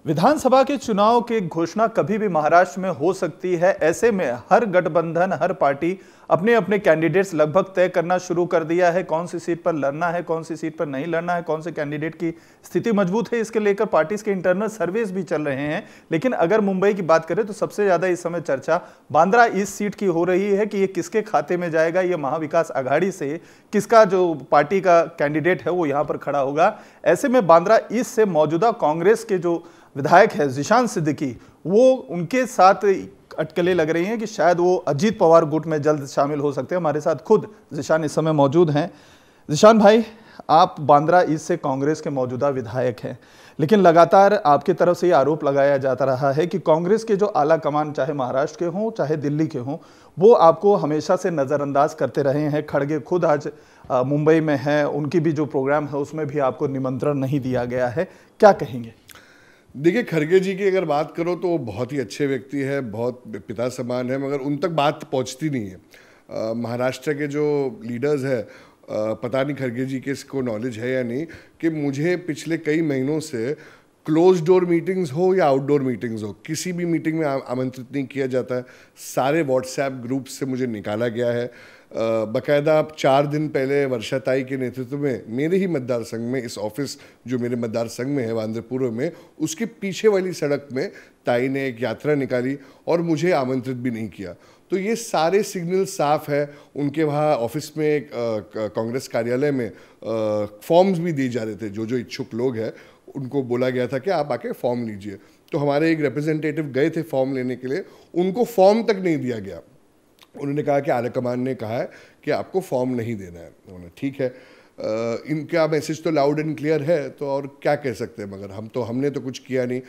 विधानसभा के चुनाव की घोषणा कभी भी महाराष्ट्र में हो सकती है। ऐसे में हर गठबंधन, हर पार्टी अपने अपने कैंडिडेट्स लगभग तय करना शुरू कर दिया है। कौन सी सीट पर लड़ना है, कौन सी सीट पर नहीं लड़ना है, कौन से कैंडिडेट की स्थिति मजबूत है, इसके लेकर पार्टीज के इंटरनल सर्वेस भी चल रहे हैं। लेकिन अगर मुंबई की बात करें तो सबसे ज्यादा इस समय चर्चा बांद्रा ईस्ट सीट की हो रही है कि ये किसके खाते में जाएगा। ये महाविकास आघाड़ी से किसका जो पार्टी का कैंडिडेट है वो यहाँ पर खड़ा होगा। ऐसे में बांद्रा ईस्ट से मौजूदा कांग्रेस के जो विधायक है जिशान सिद्दीकी, वो उनके साथ अटकलें लग रही हैं कि शायद वो अजीत पवार गुट में जल्द शामिल हो सकते हैं। हमारे साथ खुद जिशान इस समय मौजूद हैं। जिशान भाई, आप बांद्रा ईस्ट से कांग्रेस के मौजूदा विधायक हैं, लेकिन लगातार आपकी तरफ से ये आरोप लगाया जाता रहा है कि कांग्रेस के जो आला कमान, चाहे महाराष्ट्र के हों चाहे दिल्ली के हों, वो आपको हमेशा से नज़रअंदाज करते रहे हैं। खड़गे खुद आज मुंबई में हैं, उनकी भी जो प्रोग्राम है उसमें भी आपको निमंत्रण नहीं दिया गया है। क्या कहेंगे? देखिए, खड़गे जी की अगर बात करो तो वो बहुत ही अच्छे व्यक्ति है, बहुत पिता समान है, मगर उन तक बात पहुंचती नहीं है। महाराष्ट्र के जो लीडर्स हैं, पता नहीं खड़गे जी के इसको नॉलेज है या नहीं, कि मुझे पिछले कई महीनों से क्लोज डोर मीटिंग्स हो या आउटडोर मीटिंग्स हो, किसी भी मीटिंग में आमंत्रित नहीं किया जाता है। सारे व्हाट्सएप ग्रुप से मुझे निकाला गया है। बाकायदा 4 दिन पहले वर्षा ताई के नेतृत्व में मेरे ही मतदार संघ में, इस ऑफिस जो मेरे मतदार संघ में है बांद्रा पूर्व में, उसके पीछे वाली सड़क में ताई ने एक यात्रा निकाली और मुझे आमंत्रित भी नहीं किया। तो ये सारे सिग्नल साफ है। उनके वहाँ ऑफिस में कांग्रेस कार्यालय में फॉर्म्स भी दिए जा रहे थे। जो जो इच्छुक लोग हैं उनको बोला गया था कि आप आके फॉर्म लीजिए। तो हमारे एक रिप्रेजेंटेटिव गए थे फॉर्म लेने के लिए, उनको फॉर्म तक नहीं दिया गया। उन्होंने कहा कि आलाकमान ने कहा है कि आपको फॉर्म नहीं देना है। उन्होंने ठीक है, इनका मैसेज तो लाउड एंड क्लियर है, तो और क्या कह सकते हैं। मगर हमने तो कुछ किया नहीं।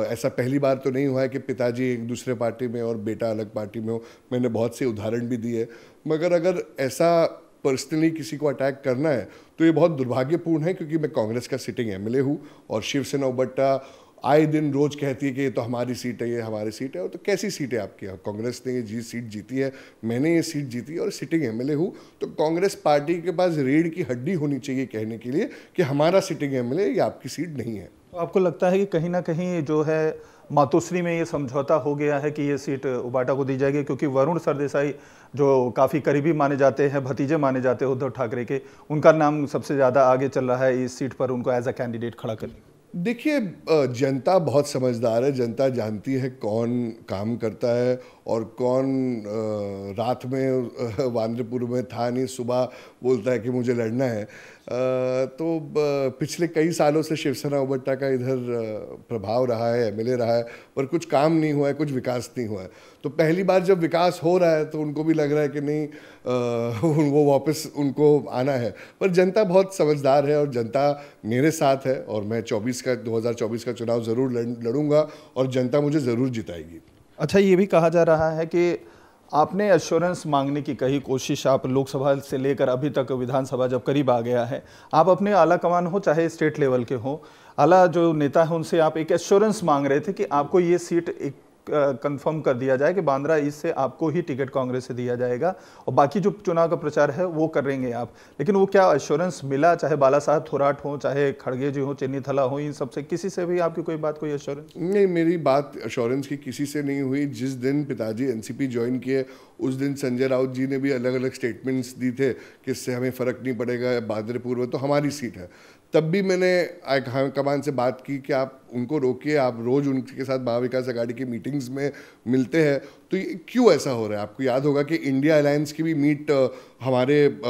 ऐसा पहली बार तो नहीं हुआ है कि पिताजी एक दूसरे पार्टी में और बेटा अलग पार्टी में हो। मैंने बहुत से उदाहरण भी दिए। मगर अगर ऐसा पर्सनली किसी को अटैक करना है तो ये बहुत दुर्भाग्यपूर्ण है, क्योंकि मैं कांग्रेस का सिटिंग एमएलए हूँ और शिवसेना उबट्टा आए दिन रोज कहती है कि ये तो हमारी सीट है, ये हमारी सीट है। और तो कैसी सीट है आपकी? कांग्रेस ने ये सीट जीती है, मैंने ये सीट जीती है और सिटिंग एमएलए हूँ। तो कांग्रेस पार्टी के पास रीढ़ की हड्डी होनी चाहिए कहने के लिए कि हमारा सिटिंग एमएलए, ये आपकी सीट नहीं है। तो आपको लगता है कि कहीं ना कहीं जो है मातोश्री में ये समझौता हो गया है कि ये सीट उबाटा को दी जाएगी? क्योंकि वरुण सरदेसाई जो काफ़ी करीबी माने जाते हैं, भतीजे माने जाते हैं उद्धव ठाकरे के, उनका नाम सबसे ज़्यादा आगे चल रहा है इस सीट पर उनको एज अ कैंडिडेट खड़ा करने। देखिए, जनता बहुत समझदार है। जनता जानती है कौन काम करता है और कौन रात में वांद्रपुर में था नहीं, सुबह बोलता है कि मुझे लड़ना है। तो पिछले कई सालों से शिवसेना उबट्टा का इधर प्रभाव रहा है, एमएलए रहा है, पर कुछ काम नहीं हुआ है, कुछ विकास नहीं हुआ है। तो पहली बार जब विकास हो रहा है तो उनको भी लग रहा है कि नहीं, वो वापस उनको आना है। पर जनता बहुत समझदार है और जनता मेरे साथ है और मैं 2024 का चुनाव ज़रूर लड़ूंगा और जनता मुझे ज़रूर जिताएगी। अच्छा, ये भी कहा जा रहा है कि आपने एश्योरेंस मांगने की कही कोशिश, आप लोकसभा से लेकर अभी तक विधानसभा जब करीब आ गया है, आप अपने आला कमान हो चाहे स्टेट लेवल के हो, आला जो नेता है उनसे आप एक एश्योरेंस मांग रहे थे कि आपको ये सीट एक कंफर्म कर दिया जाए कि बांद्रा ईस्ट से आपको ही टिकट कांग्रेस से दिया जाएगा और बाकी जो चुनाव का प्रचार है वो करेंगे आप। लेकिन वो क्या एश्योरेंस मिला? चाहे बाला साहब थोराट हो, चाहे खड़गे जी हो, चेन्नीथला हो, इन सबसे किसी से भी आपकी कोई बात, कोई एश्योरेंस? नहीं, मेरी बात एश्योरेंस की किसी से नहीं हुई। जिस दिन पिताजी एनसीपी ज्वाइन किए उस दिन संजय राउत जी ने भी अलग अलग स्टेटमेंट्स दी थे कि इससे हमें फ़र्क नहीं पड़ेगा, बांद्रापुर में तो हमारी सीट है। तब भी मैंने हाईकमान से बात की कि आप उनको रोकिए, आप रोज़ उनके साथ महाविकास आघाड़ी की मीटिंग्स में मिलते हैं, तो ये क्यों ऐसा हो रहा है? आपको याद होगा कि इंडिया अलायंस की भी मीट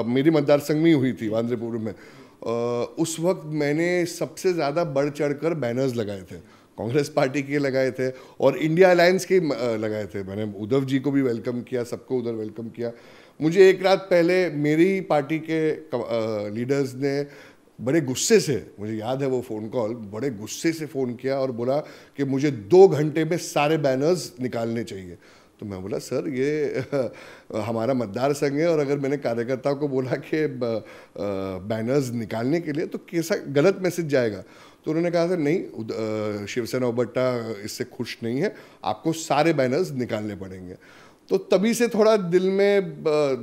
मेरी मतदार संघ में हुई थी बांद्रापुर में। उस वक्त मैंने सबसे ज़्यादा बढ़ चढ़ कर बैनर्स लगाए थे, कांग्रेस पार्टी के लगाए थे और इंडिया अलायंस के लगाए थे। मैंने उद्धव जी को भी वेलकम किया, सबको उधर वेलकम किया। मुझे एक रात पहले मेरी पार्टी के लीडर्स ने बड़े गुस्से से, मुझे याद है वो फ़ोन कॉल, बड़े गुस्से से फ़ोन किया और बोला कि मुझे 2 घंटे में सारे बैनर्स निकालने चाहिए। तो मैं बोला, सर ये हमारा मतदार संघ है और अगर मैंने कार्यकर्ताओं को बोला कि बैनर्स निकालने के लिए तो कैसा गलत मैसेज जाएगा। तो उन्होंने कहा था नहीं, शिवसेना उबट्टा इससे खुश नहीं है, आपको सारे बैनर्स निकालने पड़ेंगे। तो तभी से थोड़ा दिल में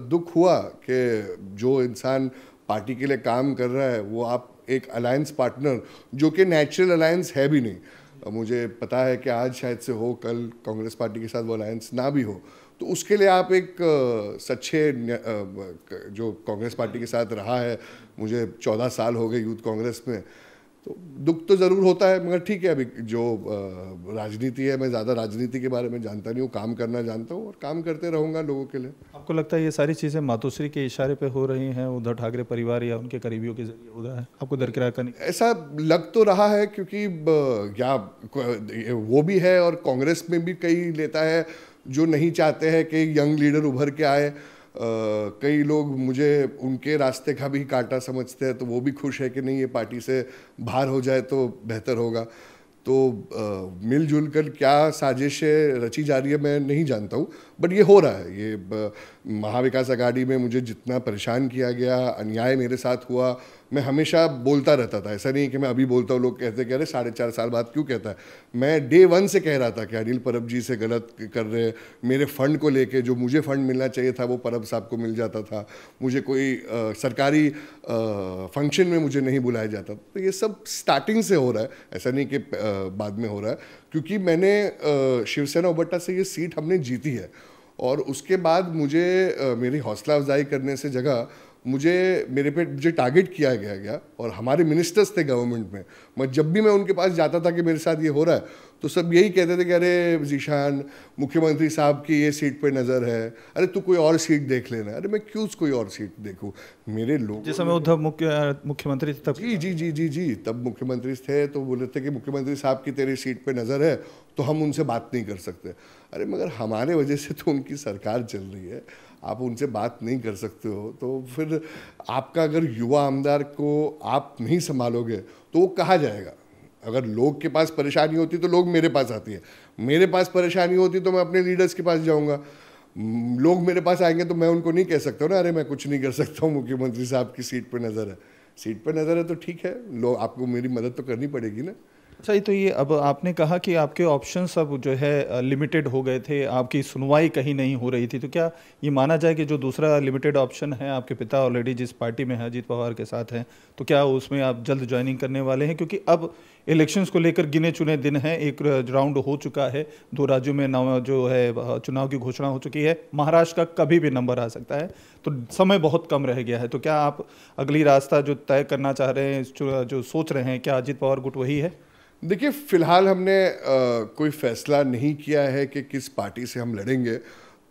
दुख हुआ कि जो इंसान पार्टी के लिए काम कर रहा है वो आप एक अलायंस पार्टनर, जो कि नेचुरल अलायंस है भी नहीं, मुझे पता है कि आज शायद से हो, कल कांग्रेस पार्टी के साथ वो अलायंस ना भी हो, तो उसके लिए आप एक सच्चे जो कांग्रेस पार्टी के साथ रहा है, मुझे 14 साल हो गए यूथ कांग्रेस में, तो दुख तो ज़रूर होता है, मगर ठीक है। अभी जो राजनीति है, मैं ज़्यादा राजनीति के बारे में जानता नहीं हूँ, काम करना जानता हूँ और काम करते रहूँगा लोगों के लिए। आपको लगता है ये सारी चीज़ें मातोश्री के इशारे पे हो रही हैं, उद्धव ठाकरे परिवार या उनके करीबियों के जरिए हो रहा है, आपको दरकिरार करने? ऐसा लग तो रहा है, क्योंकि या वो भी है और कांग्रेस में भी कई नेता है जो नहीं चाहते हैं कि यंग लीडर उभर के आए। कई लोग मुझे उनके रास्ते का भी कांटा समझते हैं, तो वो भी खुश है कि नहीं, ये पार्टी से बाहर हो जाए तो बेहतर होगा। तो मिलजुल कर क्या साजिशें रची जा रही है मैं नहीं जानता हूँ, बट ये हो रहा है। ये महाविकास अघाड़ी में मुझे जितना परेशान किया गया, अन्याय मेरे साथ हुआ, मैं हमेशा बोलता रहता था। ऐसा नहीं कि मैं अभी बोलता हूँ लोग कहते कि अरे 4.5 साल बाद क्यों कहता है। मैं डे 1 से कह रहा था कि अनिल परब जी से गलत कर रहे, मेरे फंड को लेके जो मुझे फंड मिलना चाहिए था वो परब साहब को मिल जाता था, मुझे कोई सरकारी फंक्शन में मुझे नहीं बुलाया जाता। तो ये सब स्टार्टिंग से हो रहा है, ऐसा नहीं कि बाद में हो रहा है, क्योंकि मैंने शिवसेना उबट्टा से ये सीट हमने जीती है और उसके बाद मुझे मेरी हौसला अफजाई करने से जगह मुझे टारगेट किया गया और हमारे मिनिस्टर्स थे गवर्नमेंट में। मैं जब भी मैं उनके पास जाता था कि मेरे साथ ये हो रहा है, तो सब यही कहते थे कि अरे जीशान, मुख्यमंत्री साहब की ये सीट पे नज़र है, अरे तू कोई और सीट देख लेना। अरे मैं क्यों कोई और सीट देखूं, मेरे लोग जिस समय उद्धव मुख्यमंत्री थे तब? जी, तब मुख्यमंत्री थे तो बोले थे कि मुख्यमंत्री साहब की तेरी सीट पे नज़र है तो हम उनसे बात नहीं कर सकते। अरे मगर हमारे वजह से तो उनकी सरकार चल रही है, आप उनसे बात नहीं कर सकते हो, तो फिर आपका अगर युवा आमदार को आप नहीं संभालोगे तो वो कहाँ जाएगा। अगर लोग के पास परेशानी होती तो लोग मेरे पास आती है, मेरे पास परेशानी होती तो मैं अपने लीडर्स के पास जाऊंगा। लोग मेरे पास आएंगे तो मैं उनको नहीं कह सकता हूँ ना, अरे मैं कुछ नहीं कर सकता हूँ, मुख्यमंत्री साहब की सीट पर नज़र है। सीट पर नज़र है तो ठीक है, लोग आपको मेरी मदद तो करनी पड़ेगी ना। सही। तो ये अब आपने कहा कि आपके ऑप्शंस अब जो है लिमिटेड हो गए थे, आपकी सुनवाई कहीं नहीं हो रही थी, तो क्या ये माना जाए कि जो दूसरा लिमिटेड ऑप्शन है, आपके पिता ऑलरेडी जिस पार्टी में है, अजीत पवार के साथ हैं, तो क्या उसमें आप जल्द ज्वाइनिंग करने वाले हैं? क्योंकि अब इलेक्शंस को लेकर गिने चुने दिन हैं, एक राउंड हो चुका है, 2 राज्यों में जो है चुनाव की घोषणा हो चुकी है, महाराष्ट्र का कभी भी नंबर आ सकता है, तो समय बहुत कम रह गया है। तो क्या आप अगली रास्ता जो तय करना चाह रहे हैं, जो सोच रहे हैं, क्या अजीत पवार गुट वही है? देखिए, फिलहाल हमने कोई फैसला नहीं किया है कि किस पार्टी से हम लड़ेंगे।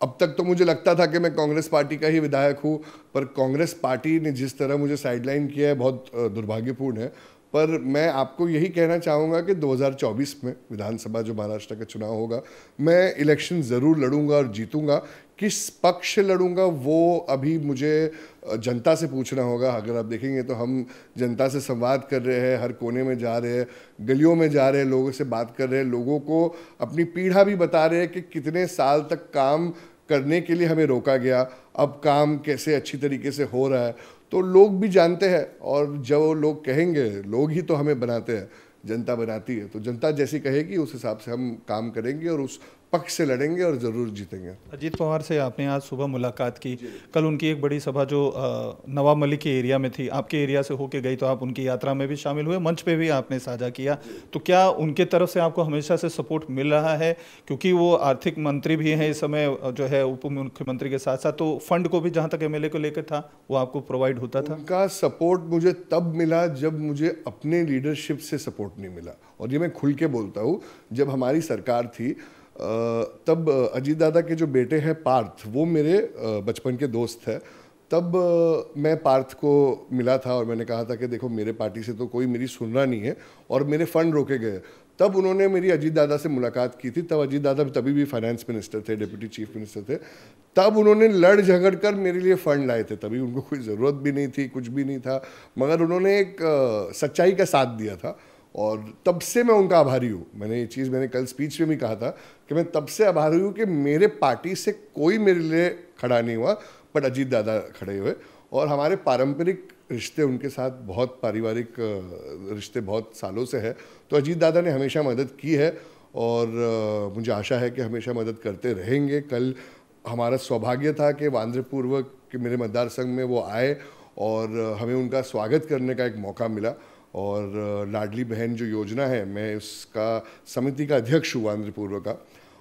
अब तक तो मुझे लगता था कि मैं कांग्रेस पार्टी का ही विधायक हूँ, पर कांग्रेस पार्टी ने जिस तरह मुझे साइडलाइन किया है बहुत दुर्भाग्यपूर्ण है। पर मैं आपको यही कहना चाहूँगा कि 2024 में विधानसभा जो महाराष्ट्र का चुनाव होगा, मैं इलेक्शन ज़रूर लड़ूंगा और जीतूंगा। किस पक्ष से लड़ूंगा वो अभी मुझे जनता से पूछना होगा। अगर आप देखेंगे तो हम जनता से संवाद कर रहे हैं, हर कोने में जा रहे हैं, गलियों में जा रहे हैं, लोगों से बात कर रहे हैं, लोगों को अपनी पीड़ा भी बता रहे हैं कि कितने साल तक काम करने के लिए हमें रोका गया, अब काम कैसे अच्छी तरीके से हो रहा है। तो लोग भी जानते हैं, और जो लोग कहेंगे, लोग ही तो हमें बनाते हैं, जनता बनाती है। तो जनता जैसी कहेगी उस हिसाब से हम काम करेंगे और उस पक्ष से लड़ेंगे और ज़रूर जीतेंगे। अजीत पवार से आपने आज सुबह मुलाकात की, कल उनकी एक बड़ी सभा जो नवाब मलिक के एरिया में थी, आपके एरिया से होके गई, तो आप उनकी यात्रा में भी शामिल हुए, मंच पे भी आपने साझा किया। तो क्या उनके तरफ से आपको हमेशा से सपोर्ट मिल रहा है? क्योंकि वो आर्थिक मंत्री भी हैं इस समय, जो है उप मुख्यमंत्री के साथ साथ, तो फंड को भी जहाँ तक एमएलए को लेकर था वो आपको प्रोवाइड होता था? उनका सपोर्ट मुझे तब मिला जब मुझे अपने लीडरशिप से सपोर्ट नहीं मिला, और ये मैं खुल के बोलता हूँ। जब हमारी सरकार थी तब अजीत दादा के जो बेटे हैं पार्थ, वो मेरे बचपन के दोस्त हैं। तब मैं पार्थ को मिला था और मैंने कहा था कि देखो, मेरे पार्टी से तो कोई मेरी सुन रहा नहीं है और मेरे फंड रोके गए। तब उन्होंने मेरी अजीत दादा से मुलाकात की थी। तब अजीत दादा तभी भी फाइनेंस मिनिस्टर थे, डिप्टी चीफ मिनिस्टर थे। तब उन्होंने लड़ झगड़ कर मेरे लिए फ़ंड लाए थे। तभी उनको कोई ज़रूरत भी नहीं थी, कुछ भी नहीं था, मगर उन्होंने एक सच्चाई का साथ दिया था, और तब से मैं उनका आभारी हूँ। मैंने कल स्पीच में भी कहा था कि मैं तब से आभारी हूँ कि मेरे पार्टी से कोई मेरे लिए खड़ा नहीं हुआ, बट अजीत दादा खड़े हुए। और हमारे पारंपरिक रिश्ते उनके साथ, बहुत पारिवारिक रिश्ते बहुत सालों से है। तो अजीत दादा ने हमेशा मदद की है और मुझे आशा है कि हमेशा मदद करते रहेंगे। कल हमारा सौभाग्य था कि वांद्रपूर्वक के मेरे मतदार संघ में वो आए और हमें उनका स्वागत करने का एक मौका मिला, और लाडली बहन जो योजना है, मैं उसका समिति का अध्यक्ष हूँ आंध्र पूर्व का,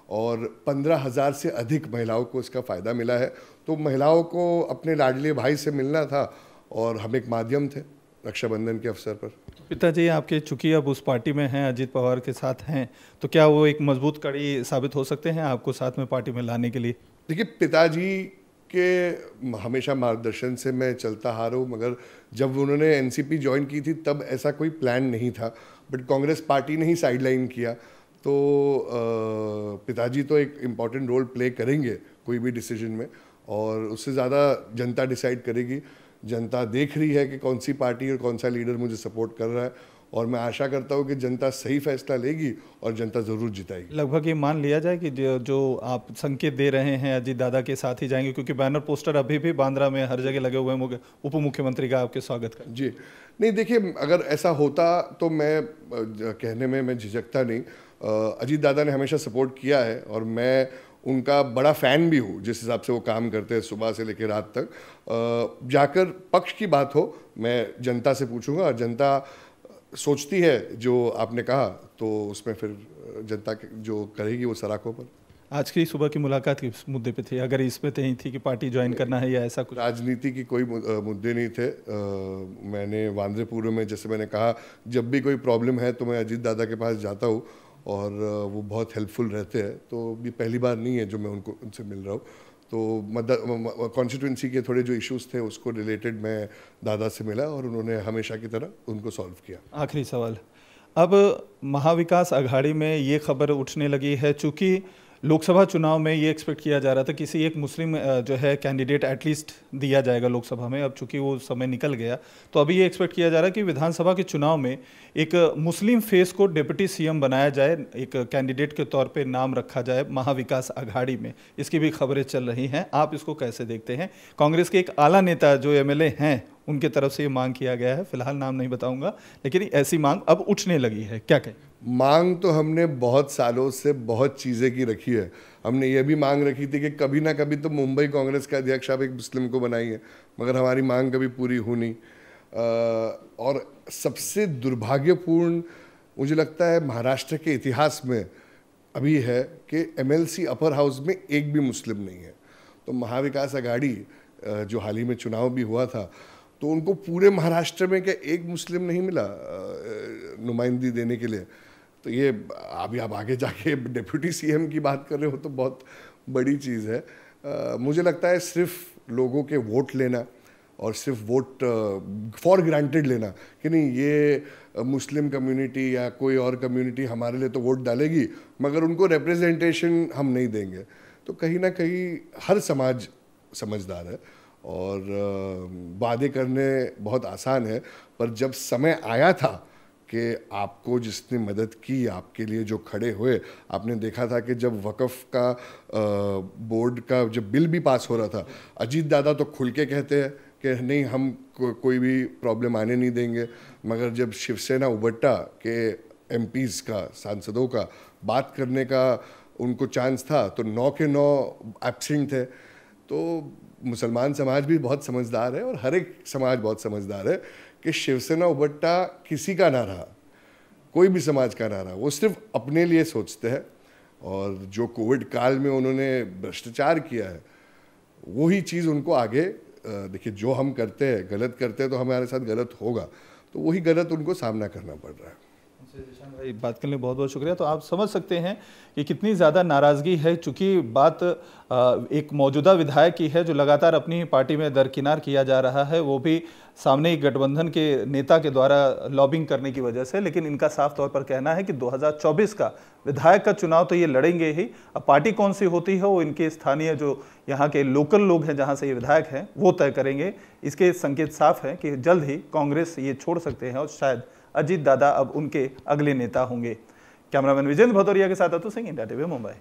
और 15,000 से अधिक महिलाओं को इसका फ़ायदा मिला है। तो महिलाओं को अपने लाडले भाई से मिलना था और हम एक माध्यम थे रक्षाबंधन के अवसर पर। पिताजी आपके चूंकि अब उस पार्टी में हैं, अजीत पवार के साथ हैं, तो क्या वो एक मजबूत कड़ी साबित हो सकते हैं आपको साथ में पार्टी में लाने के लिए? देखिए, पिताजी के हमेशा मार्गदर्शन से मैं चलता आ रहा हूँ, मगर जब उन्होंने एनसीपी ज्वाइन की थी तब ऐसा कोई प्लान नहीं था, बट कांग्रेस पार्टी ने ही साइडलाइन किया। तो पिताजी तो एक इम्पॉर्टेंट रोल प्ले करेंगे कोई भी डिसीजन में, और उससे ज़्यादा जनता डिसाइड करेगी। जनता देख रही है कि कौन सी पार्टी और कौन सा लीडर मुझे सपोर्ट कर रहा है, और मैं आशा करता हूँ कि जनता सही फैसला लेगी और जनता ज़रूर जिताएगी। लगभग ये मान लिया जाए कि जो आप संकेत दे रहे हैं अजीत दादा के साथ ही जाएंगे, क्योंकि बैनर पोस्टर अभी भी बांद्रा में हर जगह लगे हुए हैं उप मुख्यमंत्री का आपके स्वागत का। जी नहीं, देखिए, अगर ऐसा होता तो मैं कहने में मैं झिझकता नहीं। अजीत दादा ने हमेशा सपोर्ट किया है और मैं उनका बड़ा फ़ैन भी हूँ। जिस हिसाब से वो काम करते हैं सुबह से लेकर रात तक, जाकर पक्ष की बात हो मैं जनता से पूछूंगा, और जनता सोचती है जो आपने कहा तो उसमें फिर जनता जो करेगी वो सराखों पर। आज की सुबह की मुलाकात किस मुद्दे पे थी? अगर इस पे थी कि पार्टी ज्वाइन करना है या ऐसा कुछ? राजनीति की कोई मुद्दे नहीं थे। मैंने वांद्रे पूर्व में, जैसे मैंने कहा, जब भी कोई प्रॉब्लम है तो मैं अजीत दादा के पास जाता हूँ और वो बहुत हेल्पफुल रहते हैं। तो भी पहली बार नहीं है जो मैं उनसे मिल रहा हूँ। तो कॉन्स्टिट्यूंसी के थोड़े जो इश्यूज थे उसको रिलेटेड मैं दादा से मिला और उन्होंने हमेशा की तरह उनको सॉल्व किया। आखिरी सवाल, अब महाविकास अघाड़ी में ये खबर उठने लगी है, चूंकि लोकसभा चुनाव में ये एक्सपेक्ट किया जा रहा था किसी एक मुस्लिम जो है कैंडिडेट एटलीस्ट दिया जाएगा लोकसभा में। अब चूंकि वो समय निकल गया, तो अभी ये एक्सपेक्ट किया जा रहा है कि विधानसभा के चुनाव में एक मुस्लिम फेस को डिप्टी सीएम बनाया जाए, एक कैंडिडेट के तौर पे नाम रखा जाए महाविकास अघाड़ी में। इसकी भी खबरें चल रही हैं, आप इसको कैसे देखते हैं? कांग्रेस के एक आला नेता जो एमएलए हैं उनके तरफ से ये मांग किया गया है, फिलहाल नाम नहीं बताऊंगा, लेकिन ऐसी मांग अब उठने लगी है, क्या कहें? मांग तो हमने बहुत सालों से बहुत चीज़ें की रखी है। हमने ये भी मांग रखी थी कि कभी ना कभी तो मुंबई कांग्रेस का अध्यक्ष आप एक मुस्लिम को बनाइए, मगर हमारी मांग कभी पूरी हुई नहीं। और सबसे दुर्भाग्यपूर्ण मुझे लगता है महाराष्ट्र के इतिहास में अभी है कि एमएलसी अपर हाउस में एक भी मुस्लिम नहीं है। तो महाविकास अघाड़ी जो हाल ही में चुनाव भी हुआ था, तो उनको पूरे महाराष्ट्र में क्या एक मुस्लिम नहीं मिला नुमाइंदगी देने के लिए? तो ये अभी आप आगे जाके डिप्टी सीएम की बात कर रहे हो तो बहुत बड़ी चीज़ है। मुझे लगता है सिर्फ लोगों के वोट लेना और सिर्फ वोट फॉर ग्रांटेड लेना कि नहीं ये मुस्लिम कम्युनिटी या कोई और कम्युनिटी हमारे लिए तो वोट डालेगी, मगर उनको रिप्रेजेंटेशन हम नहीं देंगे, तो कहीं ना कहीं हर समाज समझदार है और वादे करने बहुत आसान है, पर जब समय आया था कि आपको जिसने मदद की, आपके लिए जो खड़े हुए, आपने देखा था कि जब वक़फ़ का बोर्ड का जब बिल भी पास हो रहा था, अजीत दादा तो खुल के कहते हैं कि नहीं हम कोई भी प्रॉब्लम आने नहीं देंगे, मगर जब शिवसेना उबट्टा के एमपीज़ का, सांसदों का बात करने का उनको चांस था तो 9 के 9 एब्सेंट थे। तो मुसलमान समाज भी बहुत समझदार है और हर एक समाज बहुत समझदार है कि शिवसेना उबट्टा किसी का ना रहा, कोई भी समाज का ना रहा, वो सिर्फ अपने लिए सोचते हैं। और जो कोविड काल में उन्होंने भ्रष्टाचार किया है वही चीज़ उनको आगे, देखिए जो हम करते हैं गलत करते हैं तो हमारे साथ गलत होगा, तो वही गलत उनको सामना करना पड़ रहा है। भाई बात करने बहुत बहुत शुक्रिया। तो आप समझ सकते हैं कि कितनी ज़्यादा नाराज़गी है, चूँकि बात एक मौजूदा विधायक की है जो लगातार अपनी पार्टी में दरकिनार किया जा रहा है, वो भी सामने एक गठबंधन के नेता के द्वारा लॉबिंग करने की वजह से। लेकिन इनका साफ तौर पर कहना है कि 2024 का विधायक का चुनाव तो ये लड़ेंगे ही। अब पार्टी कौन सी होती है वो इनके स्थानीय जो यहाँ के लोकल लोग हैं जहाँ से ये विधायक हैं वो तय करेंगे। इसके संकेत साफ है कि जल्द ही कांग्रेस ये छोड़ सकते हैं और शायद अजीत दादा अब उनके अगले नेता होंगे। कैमरामैन विजेंद्र भदौरिया के साथ अतुल सिंह, इंडिया टीवी, मुंबई।